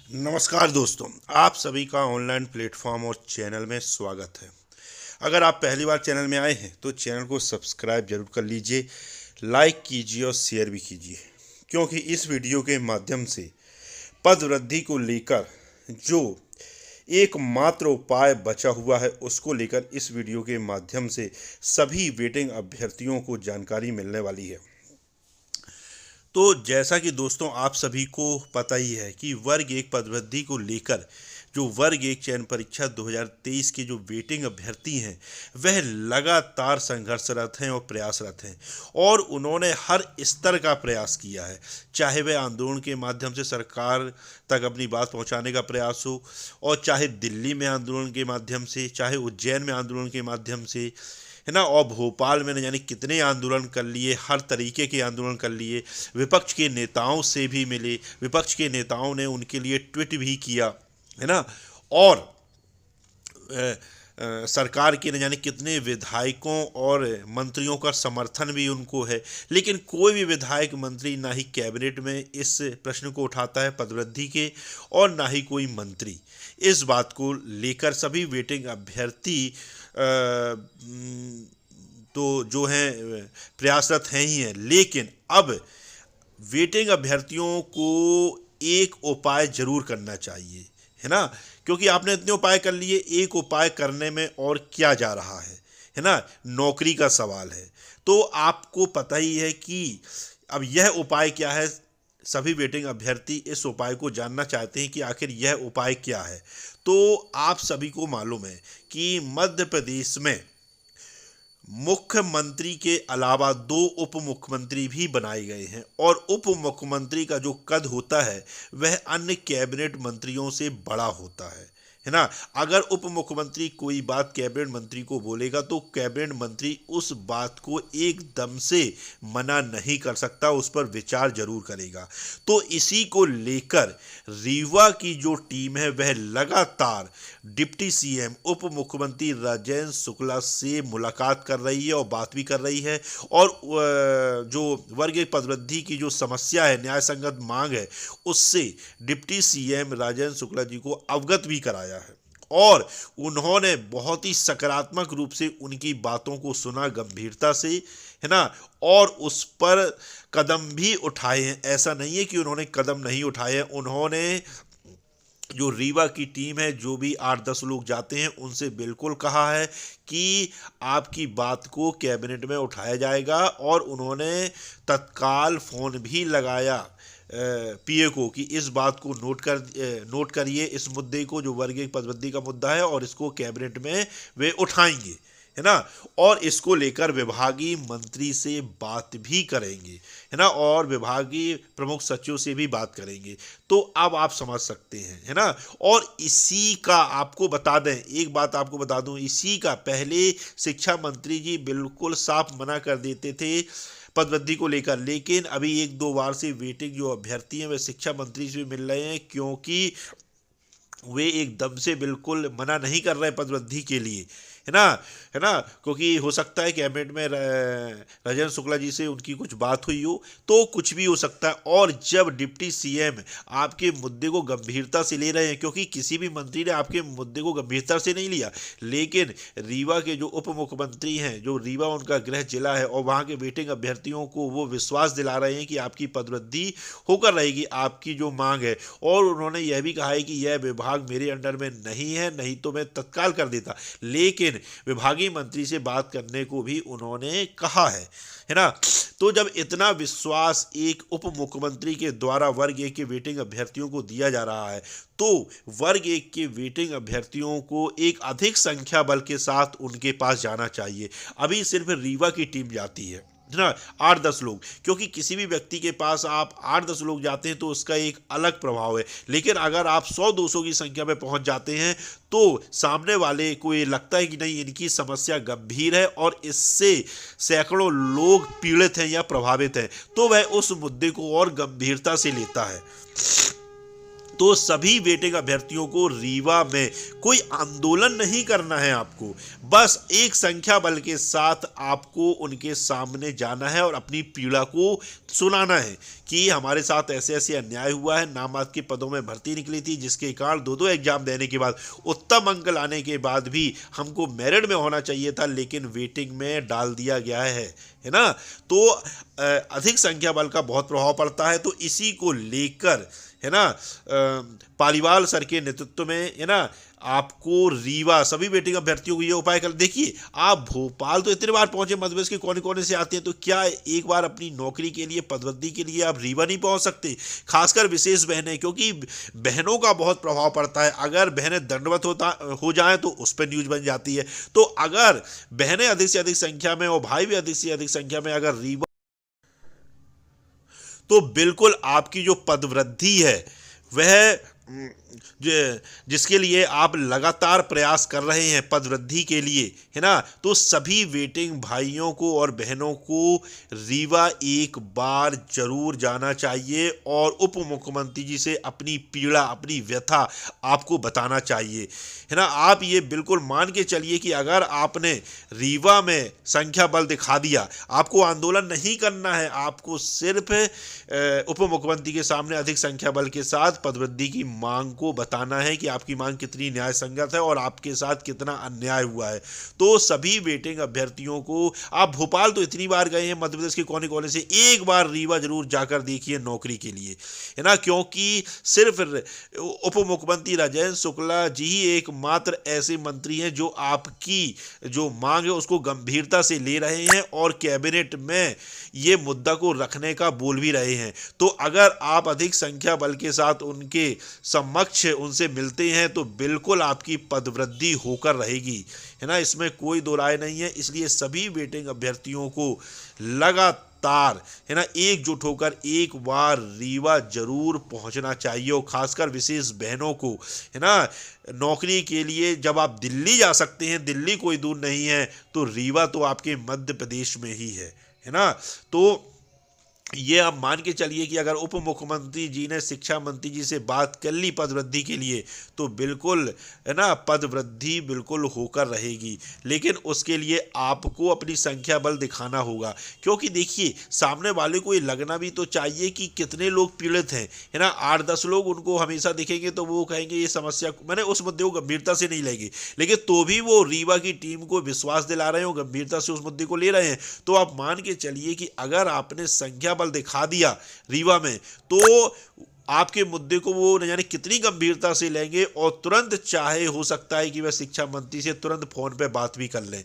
नमस्कार दोस्तों, आप सभी का ऑनलाइन प्लेटफॉर्म और चैनल में स्वागत है। अगर आप पहली बार चैनल में आए हैं तो चैनल को सब्सक्राइब जरूर कर लीजिए, लाइक कीजिए और शेयर भी कीजिए, क्योंकि इस वीडियो के माध्यम से पद वृद्धि को लेकर जो एकमात्र उपाय बचा हुआ है उसको लेकर इस वीडियो के माध्यम से सभी वेटिंग अभ्यर्थियों को जानकारी मिलने वाली है। तो जैसा कि दोस्तों आप सभी को पता ही है कि वर्ग एक पदवृद्धि को लेकर जो वर्ग एक चयन परीक्षा 2023 के जो वेटिंग अभ्यर्थी हैं वह लगातार संघर्षरत हैं और प्रयासरत हैं, और उन्होंने हर स्तर का प्रयास किया है। चाहे वह आंदोलन के माध्यम से सरकार तक अपनी बात पहुंचाने का प्रयास हो, और चाहे दिल्ली में आंदोलन के माध्यम से, चाहे उज्जैन में आंदोलन के माध्यम से, है ना, और भोपाल में न जाने कितने आंदोलन कर लिए, हर तरीके के आंदोलन कर लिए। विपक्ष के नेताओं से भी मिले, विपक्ष के नेताओं ने उनके लिए ट्वीट भी किया, है ना, और सरकार के न जाने कितने विधायकों और मंत्रियों का समर्थन भी उनको है, लेकिन कोई भी विधायक मंत्री ना ही कैबिनेट में इस प्रश्न को उठाता है पदवृद्धि के, और ना ही कोई मंत्री इस बात को लेकर। सभी वेटिंग अभ्यर्थी तो जो हैं प्रयासरत हैं ही हैं, लेकिन अब वेटिंग अभ्यर्थियों को एक उपाय जरूर करना चाहिए, है ना, क्योंकि आपने इतने उपाय कर लिए, एक उपाय करने में और क्या जा रहा है ना, नौकरी का सवाल है। तो आपको पता ही है कि अब यह उपाय क्या है। सभी वेटिंग अभ्यर्थी इस उपाय को जानना चाहते हैं कि आखिर यह उपाय क्या है। तो आप सभी को मालूम है कि मध्य प्रदेश में मुख्यमंत्री के अलावा 2 उप मुख्यमंत्री भी बनाए गए हैं, और उप मुख्यमंत्री का जो कद होता है वह अन्य कैबिनेट मंत्रियों से बड़ा होता है ना। अगर उप मुख्यमंत्री कोई बात कैबिनेट मंत्री को बोलेगा तो कैबिनेट मंत्री उस बात को एकदम से मना नहीं कर सकता, उस पर विचार जरूर करेगा। तो इसी को लेकर रीवा की जो टीम है वह लगातार डिप्टी सीएम उप मुख्यमंत्री राजेंद्र शुक्ला से मुलाकात कर रही है और बात भी कर रही है, और जो वर्ग एक पदवृद्धि की जो समस्या है, न्याय संगत मांग है, उससे डिप्टी सीएम राजेंद्र शुक्ला जी को अवगत भी कराया है, और उन्होंने बहुत ही सकारात्मक रूप से उनकी बातों को सुना गंभीरता से, है ना, और उस पर कदम भी उठाए हैं। ऐसा नहीं है कि उन्होंने कदम नहीं उठाए हैं। उन्होंने जो रीवा की टीम है, जो भी 8-10 लोग जाते हैं, उनसे बिल्कुल कहा है कि आपकी बात को कैबिनेट में उठाया जाएगा, और उन्होंने तत्काल फ़ोन भी लगाया पीए को कि इस बात को नोट करिए, इस मुद्दे को, जो वर्ग एक पदवृद्धि का मुद्दा है, और इसको कैबिनेट में वे उठाएंगे, है ना, और इसको लेकर विभागीय मंत्री से बात भी करेंगे, है ना, और विभागीय प्रमुख सचिव से भी बात करेंगे। तो अब आप समझ सकते हैं, है ना। और इसी का आपको बता दें, एक बात आपको बता दूं, इसी का पहले शिक्षा मंत्री जी बिल्कुल साफ मना कर देते थे पदवृद्धि को लेकर, लेकिन अभी 1-2 बार से वेटिंग जो अभ्यर्थी हैं वे शिक्षा मंत्री से मिल रहे हैं, क्योंकि वे एकदम से बिल्कुल मना नहीं कर रहे पदवृद्धि के लिए, है ना, क्योंकि हो सकता है कैबिनेट में राजेंद्र शुक्ला जी से उनकी कुछ बात हुई हो, तो कुछ भी हो सकता है। और जब डिप्टी सीएम आपके मुद्दे को गंभीरता से ले रहे हैं, क्योंकि किसी भी मंत्री ने आपके मुद्दे को गंभीरता से नहीं लिया, लेकिन रीवा के जो उप मुख्यमंत्री हैं, जो रीवा उनका गृह जिला है, और वहाँ के वेटिंग अभ्यर्थियों को वो विश्वास दिला रहे हैं कि आपकी पदवृद्धि होकर रहेगी, आपकी जो मांग है। और उन्होंने यह भी कहा है कि यह विभाग मेरे अंडर में नहीं है, नहीं तो मैं तत्काल कर देता, लेकिन विभागीय मंत्री से बात करने को भी उन्होंने कहा है ना। तो जब इतना विश्वास एक उप मुख्यमंत्री के द्वारा वर्ग एक के वेटिंग अभ्यर्थियों को दिया जा रहा है, तो वर्ग एक के वेटिंग अभ्यर्थियों को एक अधिक संख्या बल के साथ उनके पास जाना चाहिए। अभी सिर्फ रीवा की टीम जाती है ना, 8-10 लोग, क्योंकि किसी भी व्यक्ति के पास आप 8-10 लोग जाते हैं तो उसका एक अलग प्रभाव है, लेकिन अगर आप 100-200 की संख्या में पहुंच जाते हैं तो सामने वाले को ये लगता है कि नहीं, इनकी समस्या गंभीर है और इससे सैकड़ों लोग पीड़ित हैं या प्रभावित हैं, तो वह उस मुद्दे को और गंभीरता से लेता है। तो सभी वेटिंग अभ्यर्थियों को रीवा में कोई आंदोलन नहीं करना है, आपको बस एक संख्या बल के साथ आपको उनके सामने जाना है और अपनी पीड़ा को सुनाना है कि हमारे साथ ऐसे ऐसे अन्याय हुआ है। नामांकित के पदों में भर्ती निकली थी जिसके कारण दो एग्जाम देने के बाद उत्तम अंक लाने के बाद भी हमको मेरिट में होना चाहिए था, लेकिन वेटिंग में डाल दिया गया है ना। तो अधिक संख्या बल का बहुत प्रभाव पड़ता है। तो इसी को लेकर है ना पालीवाल सर के नेतृत्व में है ना आपको रीवा सभी वेटिंग अभ्यर्थियों को ये उपाय कर। देखिए आप भोपाल तो इतने बार पहुंचे, मध्य प्रदेश के कोने कोने से आते हैं, तो क्या एक बार अपनी नौकरी के लिए पदवृद्धि के लिए आप रीवा नहीं पहुंच सकते? खासकर विशेष बहनें, क्योंकि बहनों का बहुत प्रभाव पड़ता है। अगर बहनें दंडवत हो जाए तो उस पर न्यूज बन जाती है। तो अगर बहनें अधिक से अधिक संख्या में और भाई भी अधिक से अधिक संख्या में अगर रीवा, तो बिल्कुल आपकी जो पदवृद्धि है वह जिसके लिए आप लगातार प्रयास कर रहे हैं पदवृद्धि के लिए, है ना, तो सभी वेटिंग भाइयों को और बहनों को रीवा एक बार जरूर जाना चाहिए और उप मुख्यमंत्री जी से अपनी पीड़ा अपनी व्यथा आपको बताना चाहिए, है ना। आप ये बिल्कुल मान के चलिए कि अगर आपने रीवा में संख्या बल दिखा दिया, आपको आंदोलन नहीं करना है, आपको सिर्फ उप मुख्यमंत्री के सामने अधिक संख्या बल के साथ पदवृद्धि की मांग को बताना है कि आपकी मांग कितनी न्याय संगत है और आपके साथ कितना अन्याय हुआ है। तो सभी वेटिंग अभ्यर्थियों को, आप भोपाल तो इतनी बार गए हैं, मध्य प्रदेश के कोने कोने से, एक बार रीवा जरूर जाकर देखिए नौकरी के लिए, है ना, क्योंकि सिर्फ उप मुख्यमंत्री राजेंद्र शुक्ला जी ही एकमात्र ऐसे मंत्री हैं जो आपकी जो मांग है उसको गंभीरता से ले रहे हैं और कैबिनेट में ये मुद्दा को रखने का बोल भी रहे हैं। तो अगर आप अधिक संख्या बल के साथ उनके समक्ष उनसे मिलते हैं तो बिल्कुल आपकी पदवृद्धि होकर रहेगी, है ना, इसमें कोई दो राय नहीं है। इसलिए सभी वेटिंग अभ्यर्थियों को लगातार, है ना, एकजुट होकर एक बार रीवा जरूर पहुंचना चाहिए और खासकर विशेष बहनों को, है ना, नौकरी के लिए जब आप दिल्ली जा सकते हैं, दिल्ली कोई दूर नहीं है, तो रीवा तो आपके मध्य प्रदेश में ही है ना। तो ये आप मान के चलिए कि अगर उप मुख्यमंत्री जी ने शिक्षा मंत्री जी से बात कर ली पदवृद्धि के लिए तो बिल्कुल, है ना, पदवृद्धि बिल्कुल होकर रहेगी। लेकिन उसके लिए आपको अपनी संख्या बल दिखाना होगा, क्योंकि देखिए सामने वाले को ये लगना भी तो चाहिए कि कितने लोग पीड़ित हैं, है ना। 8-10 लोग उनको हमेशा दिखेंगे तो वो कहेंगे ये समस्या, मैंने उस मुद्दे को गंभीरता से नहीं लेंगे, लेकिन तो भी वो रीवा की टीम को विश्वास दिला रहे हो, गंभीरता से उस मुद्दे को ले रहे हैं। तो आप मान के चलिए कि अगर आपने संख्या बल दिखा दिया रीवा में तो आपके मुद्दे को वो न जाने कितनी गंभीरता से लेंगे और तुरंत, चाहे हो सकता है कि वह शिक्षा मंत्री से तुरंत फोन पे बात भी कर लें।